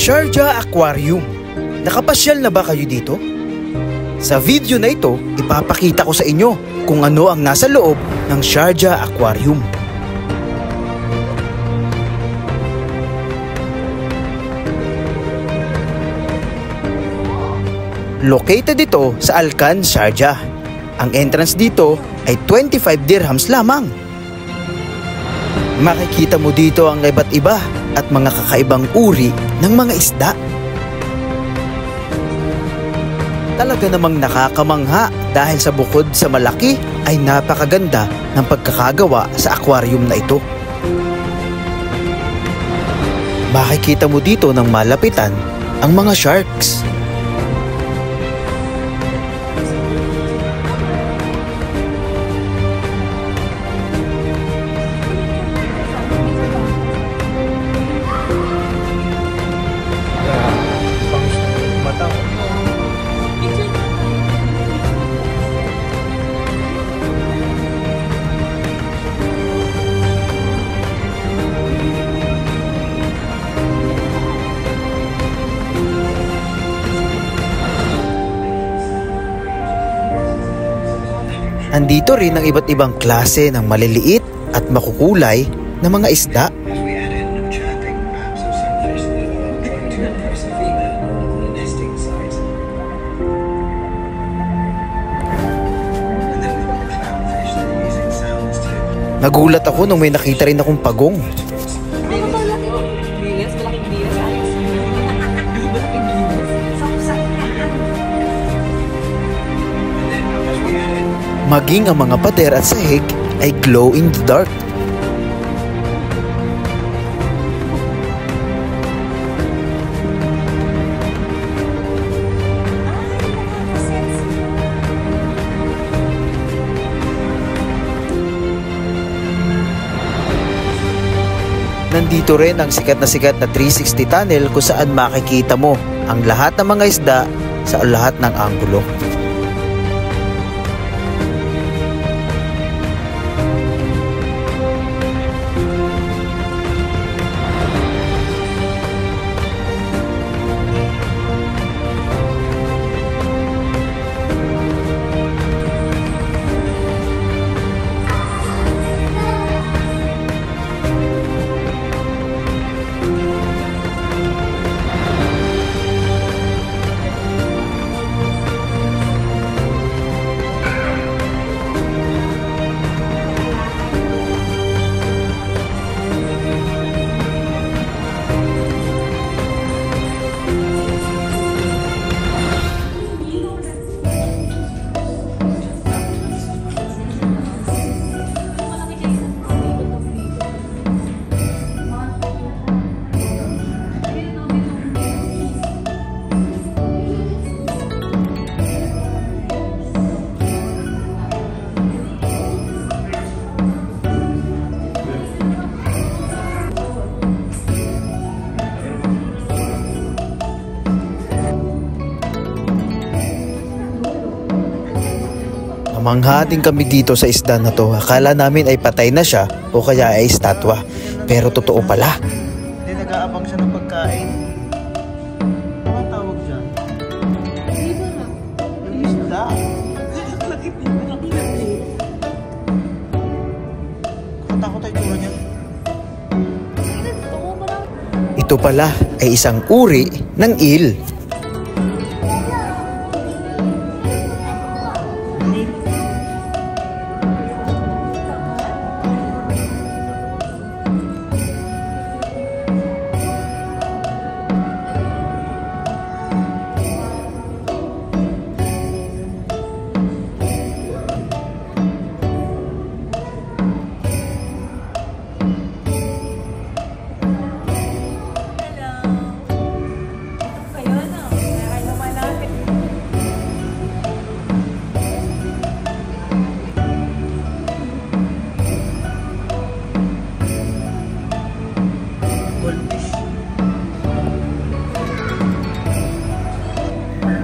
Sharjah Aquarium. Nakapasyal na ba kayo dito? Sa video na ito, ipapakita ko sa inyo kung ano ang nasa loob ng Sharjah Aquarium. Located ito sa Alkan, Sharjah. Ang entrance dito ay 25 dirhams lamang. Makikita mo dito ang iba't iba at mga kakaibang uri ng mga isda. Talaga namang nakakamangha dahil sa bukod sa malaki ay napakaganda ng pagkakagawa sa aquarium na ito. Makikita mo dito ng malapitan ang mga sharks. Andito rin ang iba't ibang klase ng maliliit at makukulay na mga isda. Nagulat ako nung may nakita rin akong pagong. Maging ang mga pader at sahig ay glow in the dark. Nandito rin ang sikat na 360 tunnel kung saan makikita mo ang lahat ng mga isda sa lahat ng anggulo. Namangha din kami dito sa isda na to. Akala namin ay patay na siya o kaya ay estatwa. Pero totoo pala. Hindi, nag-aabang siya ng pagkain. Ano ang tawag dyan? Isda. Katakot ay tura niya. Ito pala ay isang uri ng eel.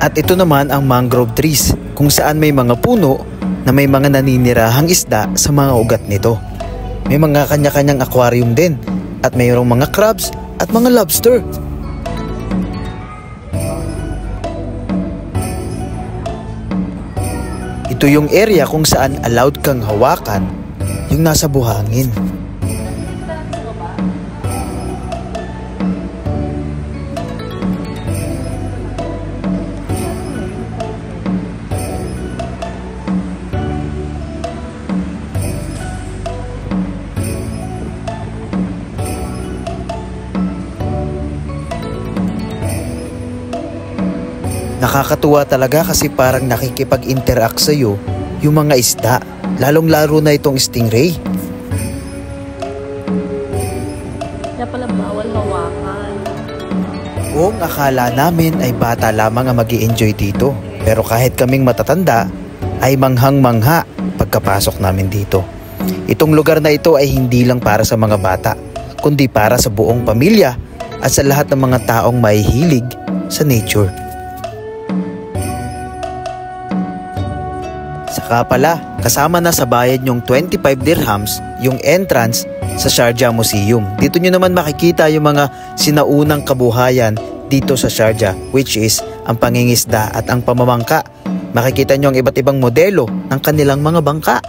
At ito naman ang mangrove trees, kung saan may mga puno na may mga naninirahang isda sa mga ugat nito. May mga kanya-kanyang aquarium din at mayroong mga crabs at mga lobster. Ito yung area kung saan allowed kang hawakan yung nasa buhangin. Nakakatuwa talaga kasi parang nakikipag-interact sa'yo yung mga isda, lalong-lalo na itong stingray. Kaya pala bawal hawakan. Kung akala namin ay bata lamang ang mag-i-enjoy dito, pero kahit kaming matatanda ay manghang-mangha pagkapasok namin dito. Itong lugar na ito ay hindi lang para sa mga bata, kundi para sa buong pamilya at sa lahat ng mga taong mahihilig sa nature. Saka pala, kasama na sa bayad yung 25 dirhams yung entrance sa Sharjah Museum. Dito nyo naman makikita yung mga sinaunang kabuhayan dito sa Sharjah, which is ang pangingisda at ang pamamangka. Makikita nyo ang iba't ibang modelo ng kanilang mga bangka.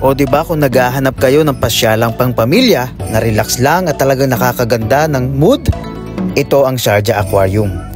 O diba kung naghahanap kayo ng pasyalang pang pamilya na relax lang at talagang nakakaganda ng mood, ito ang Sharjah Aquarium.